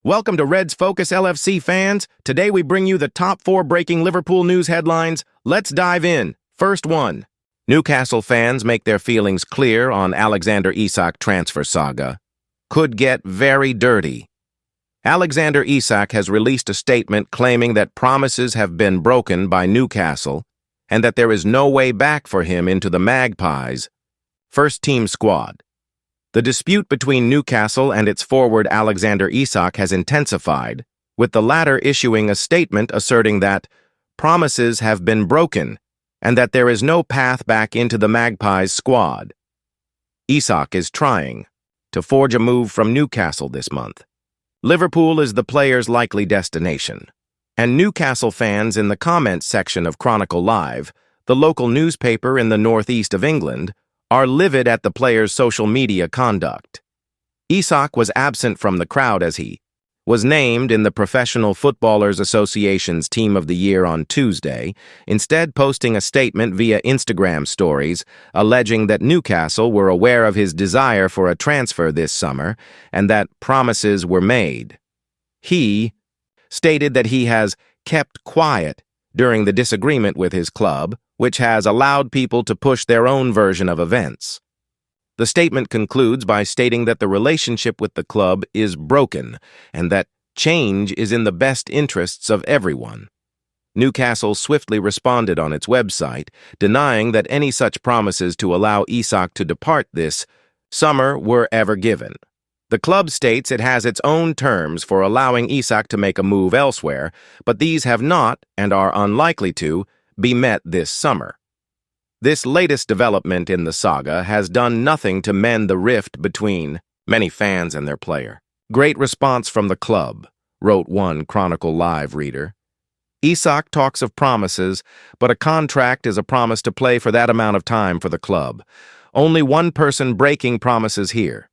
Welcome to Reds Focus LFC fans. Today we bring you the top 4 breaking Liverpool news headlines. Let's dive in. First one. Newcastle fans make their feelings clear on Alexander Isak transfer saga. Could get very dirty. Alexander Isak has released a statement claiming that promises have been broken by Newcastle and that there is no way back for him into the Magpies' first-team squad. The dispute between Newcastle and its forward Alexander Isak has intensified, with the latter issuing a statement asserting that promises have been broken and that there is no path back into the Magpies' squad. Isak is trying to forge a move from Newcastle this month. Liverpool is the player's likely destination, and Newcastle fans in the comments section of Chronicle Live, the local newspaper in the northeast of England, are livid at the player's social media conduct. Isak was absent from the crowd as he was named in the Professional Footballers Association's Team of the Year on Tuesday, instead posting a statement via Instagram stories alleging that Newcastle were aware of his desire for a transfer this summer and that promises were made. He stated that he has kept quiet during the disagreement with his club, which has allowed people to push their own version of events. The statement concludes by stating that the relationship with the club is broken and that change is in the best interests of everyone. Newcastle swiftly responded on its website, denying that any such promises to allow Isak to depart this summer were ever given. The club states it has its own terms for allowing Isak to make a move elsewhere, but these have not, and are unlikely to, be met this summer. This latest development in the saga has done nothing to mend the rift between many fans and their player. Great response from the club, wrote one Chronicle Live reader. Isak talks of promises, but a contract is a promise to play for that amount of time for the club. Only one person breaking promises here.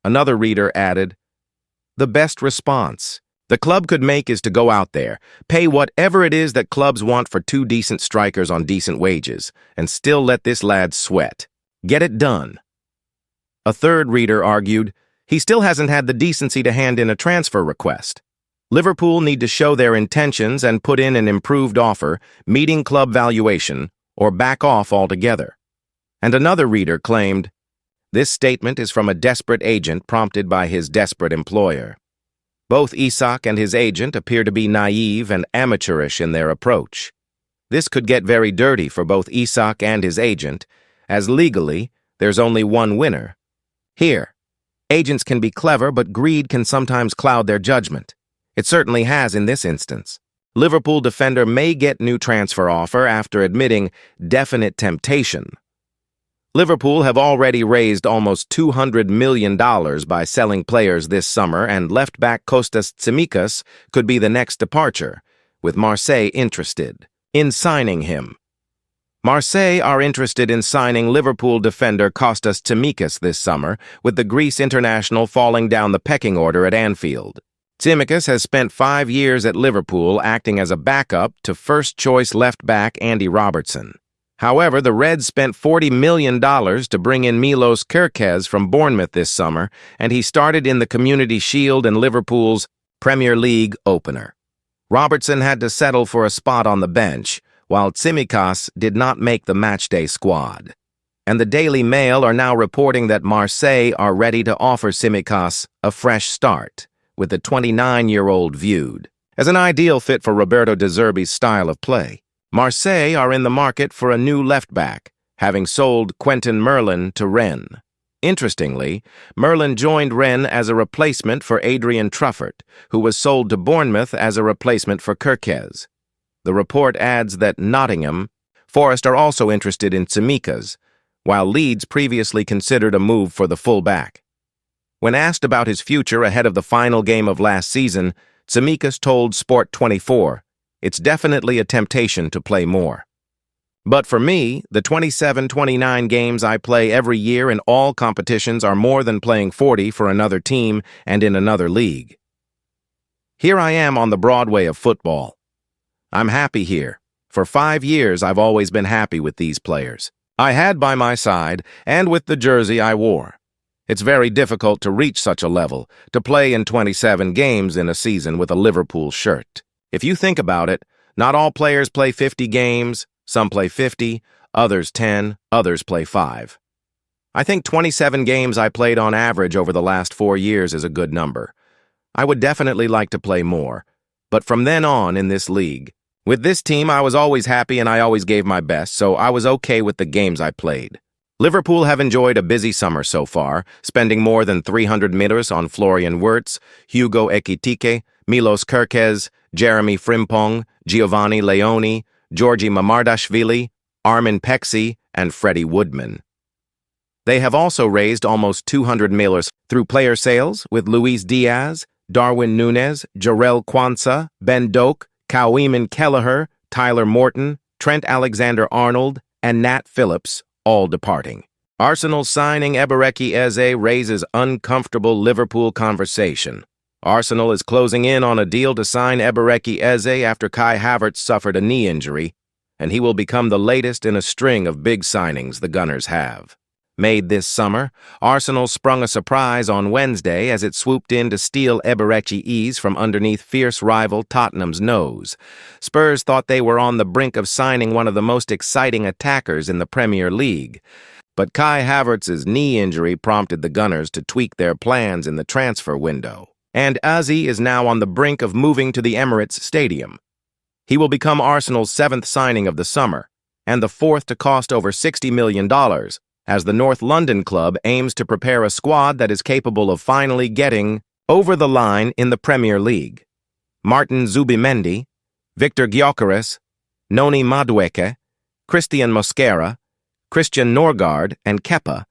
Another reader added, the best response the club could make is to go out there, pay whatever it is that clubs want for 2 decent strikers on decent wages, and still let this lad sweat. Get it done. A third reader argued, he still hasn't had the decency to hand in a transfer request. Liverpool need to show their intentions and put in an improved offer, meeting club valuation, or back off altogether. And another reader claimed, this statement is from a desperate agent prompted by his desperate employer. Both Isak and his agent appear to be naive and amateurish in their approach. This could get very dirty for both Isak and his agent, as legally, there's only one winner. Here, agents can be clever, but greed can sometimes cloud their judgment. It certainly has in this instance. Liverpool defender may get new transfer offer after admitting definite temptation. Liverpool have already raised almost $200 million by selling players this summer, and left-back Kostas Tsimikas could be the next departure, with Marseille interested in signing him. Marseille are interested in signing Liverpool defender Kostas Tsimikas this summer, with the Greece international falling down the pecking order at Anfield. Tsimikas has spent 5 years at Liverpool acting as a backup to first-choice left-back Andy Robertson. However, the Reds spent $40 million to bring in Milos Kerkez from Bournemouth this summer, and he started in the Community Shield and Liverpool's Premier League opener. Robertson had to settle for a spot on the bench, while Tsimikas did not make the matchday squad. And the Daily Mail are now reporting that Marseille are ready to offer Tsimikas a fresh start, with the 29-year-old viewed as an ideal fit for Roberto De Zerbi's style of play. Marseille are in the market for a new left-back, having sold Quentin Merlin to Rennes. Interestingly, Merlin joined Rennes as a replacement for Adrian Truffert, who was sold to Bournemouth as a replacement for Kerkez. The report adds that Nottingham Forest are also interested in Tsimikas, while Leeds previously considered a move for the full-back. When asked about his future ahead of the final game of last season, Tsimikas told Sport 24, it's definitely a temptation to play more. But for me, the 27-29 games I play every year in all competitions are more than playing 40 for another team and in another league. Here I am on the Broadway of football. I'm happy here. For 5 years, I've always been happy with these players I had by my side and with the jersey I wore. It's very difficult to reach such a level, to play in 27 games in a season with a Liverpool shirt. If you think about it, not all players play 50 games, some play 50, others 10, others play 5. I think 27 games I played on average over the last 4 years is a good number. I would definitely like to play more, but from then on in this league, with this team I was always happy and I always gave my best, so I was okay with the games I played. Liverpool have enjoyed a busy summer so far, spending more than 300 meters on Florian Wirtz, Hugo Ekitike, Milos Kerkez, Jeremy Frimpong, Giovanni Leone, Georgi Mamardashvili, Armin Pexi, and Freddie Woodman. They have also raised almost 200 milers through player sales with Luis Diaz, Darwin Núñez, Jarell Quansah, Ben Doak, Cowieman Kelleher, Tyler Morton, Trent Alexander-Arnold, and Nat Phillips, all departing. Arsenal's signing Ebereki Eze raises uncomfortable Liverpool conversation. Arsenal is closing in on a deal to sign Ebereki Eze after Kai Havertz suffered a knee injury, and he will become the latest in a string of big signings the Gunners have. Made this summer, Arsenal sprung a surprise on Wednesday as it swooped in to steal Ebereki Eze from underneath fierce rival Tottenham's nose. Spurs thought they were on the brink of signing one of the most exciting attackers in the Premier League. But Kai Havertz's knee injury prompted the Gunners to tweak their plans in the transfer window. And Eze is now on the brink of moving to the Emirates Stadium. He will become Arsenal's 7th signing of the summer, and the 4th to cost over $60 million, as the North London club aims to prepare a squad that is capable of finally getting over the line in the Premier League. Martin Zubimendi, Victor Gyökeres, Noni Madueke, Christian Mosquera, Christian Norgard, and Kepa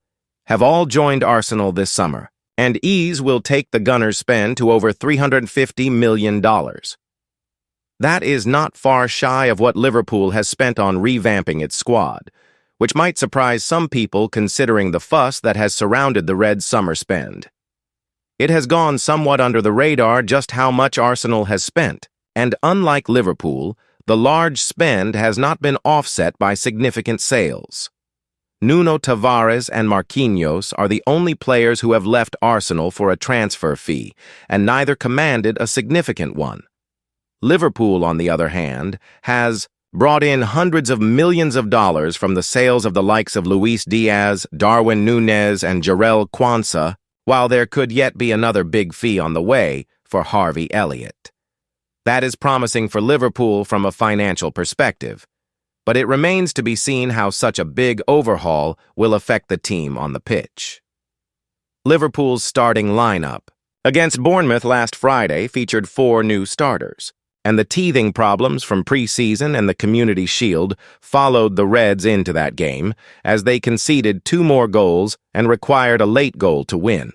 have all joined Arsenal this summer, and Eze will take the Gunners' spend to over $350 million. That is not far shy of what Liverpool has spent on revamping its squad, which might surprise some people considering the fuss that has surrounded the Reds' summer spend. It has gone somewhat under the radar just how much Arsenal has spent, and unlike Liverpool, the large spend has not been offset by significant sales. Nuno Tavares and Marquinhos are the only players who have left Arsenal for a transfer fee, and neither commanded a significant one. Liverpool, on the other hand, has brought in hundreds of millions of dollars from the sales of the likes of Luis Diaz, Darwin Núñez, and Jarell Quansah, while there could yet be another big fee on the way for Harvey Elliott. That is promising for Liverpool from a financial perspective, but it remains to be seen how such a big overhaul will affect the team on the pitch. Liverpool's starting lineup against Bournemouth last Friday featured 4 new starters, and the teething problems from pre-season and the Community Shield followed the Reds into that game, as they conceded 2 more goals and required a late goal to win.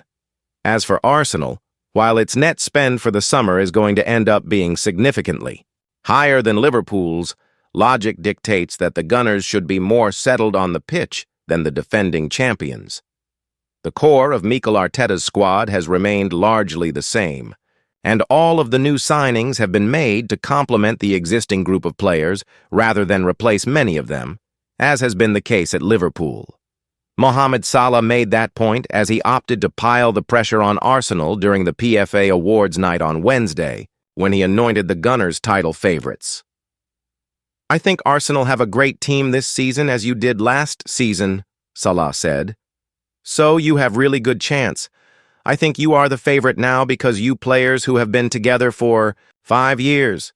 As for Arsenal, while its net spend for the summer is going to end up being significantly higher than Liverpool's, logic dictates that the Gunners should be more settled on the pitch than the defending champions. The core of Mikel Arteta's squad has remained largely the same, and all of the new signings have been made to complement the existing group of players rather than replace many of them, as has been the case at Liverpool. Mohamed Salah made that point as he opted to pile the pressure on Arsenal during the PFA Awards night on Wednesday, when he anointed the Gunners title favorites. "I think Arsenal have a great team this season as you did last season," Salah said. "So you have really good chance. I think you are the favorite now because you players who have been together for 5 years.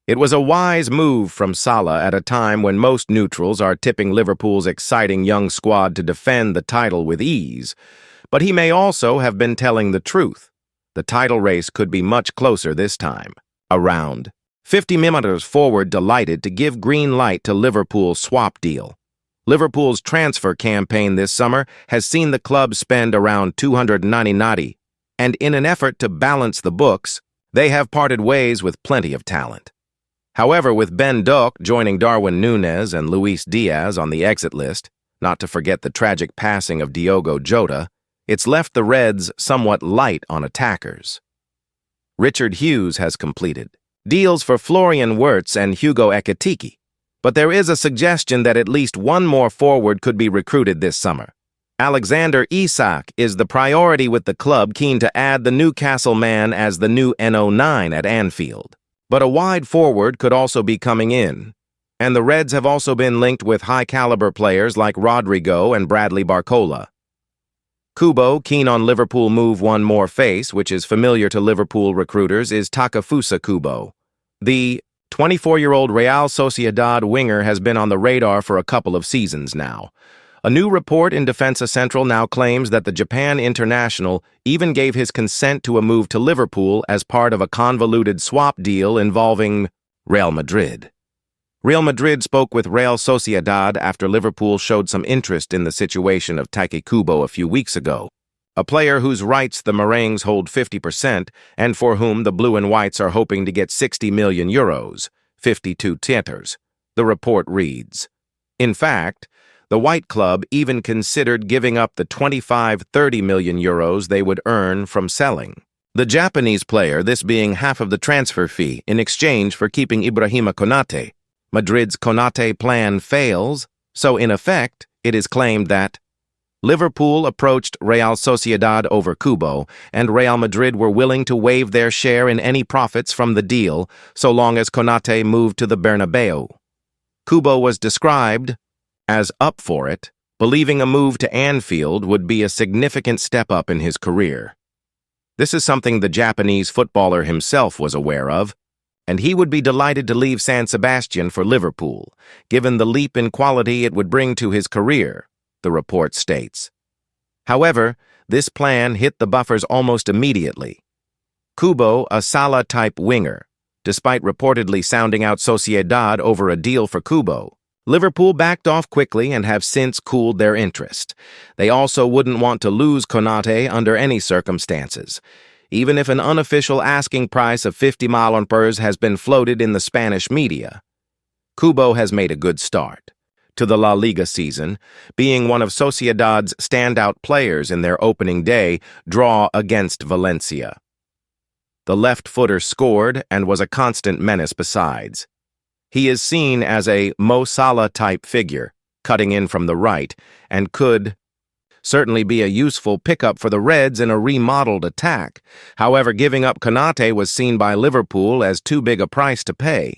It was a wise move from Salah at a time when most neutrals are tipping Liverpool's exciting young squad to defend the title with ease, but he may also have been telling the truth. The title race could be much closer this time. Around 50 millimeters forward delighted to give green light to Liverpool's swap deal. Liverpool's transfer campaign this summer has seen the club spend around 290, and in an effort to balance the books, they have parted ways with plenty of talent. However, with Ben Doak joining Darwin Núñez and Luis Diaz on the exit list, not to forget the tragic passing of Diogo Jota, it's left the Reds somewhat light on attackers. Richard Hughes has completed deals for Florian Wirtz and Hugo Ekitike, but there is a suggestion that at least one more forward could be recruited this summer. Alexander Isak is the priority with the club, keen to add the Newcastle man as the new N09 at Anfield. But a wide forward could also be coming in. And the Reds have also been linked with high-caliber players like Rodrigo and Bradley Barcola. Kubo, keen on Liverpool move one more face, which is familiar to Liverpool recruiters, is Takefusa Kubo. The 24-year-old Real Sociedad winger has been on the radar for a couple of seasons now. A new report in Defensa Central now claims that the Japan international even gave his consent to a move to Liverpool as part of a convoluted swap deal involving Real Madrid. Real Madrid spoke with Real Sociedad after Liverpool showed some interest in the situation of Taike Kubo a few weeks ago, a player whose rights the Merengues hold 50% and for whom the Blue and Whites are hoping to get 60 million euros, 52 theatres, the report reads. In fact, the White Club even considered giving up the 25–30 million euros they would earn from selling the Japanese player, this being half of the transfer fee, in exchange for keeping Ibrahima Konate. Madrid's Konate plan fails, so in effect, it is claimed that Liverpool approached Real Sociedad over Kubo, and Real Madrid were willing to waive their share in any profits from the deal so long as Konate moved to the Bernabeu. Kubo was described as up for it, believing a move to Anfield would be a significant step up in his career. This is something the Japanese footballer himself was aware of, and he would be delighted to leave San Sebastian for Liverpool, given the leap in quality it would bring to his career, the report states. However, this plan hit the buffers almost immediately. Kubo, a Salah-type winger, despite reportedly sounding out Sociedad over a deal for Kubo, Liverpool backed off quickly and have since cooled their interest. They also wouldn't want to lose Konate under any circumstances, even if an unofficial asking price of 50 million euros has been floated in the Spanish media. Kubo has made a good start to the La Liga season, being one of Sociedad's standout players in their opening day draw against Valencia. The left-footer scored and was a constant menace besides. He is seen as a Mo Salah-type figure, cutting in from the right, and could certainly be a useful pickup for the Reds in a remodeled attack. However, giving up Konate was seen by Liverpool as too big a price to pay.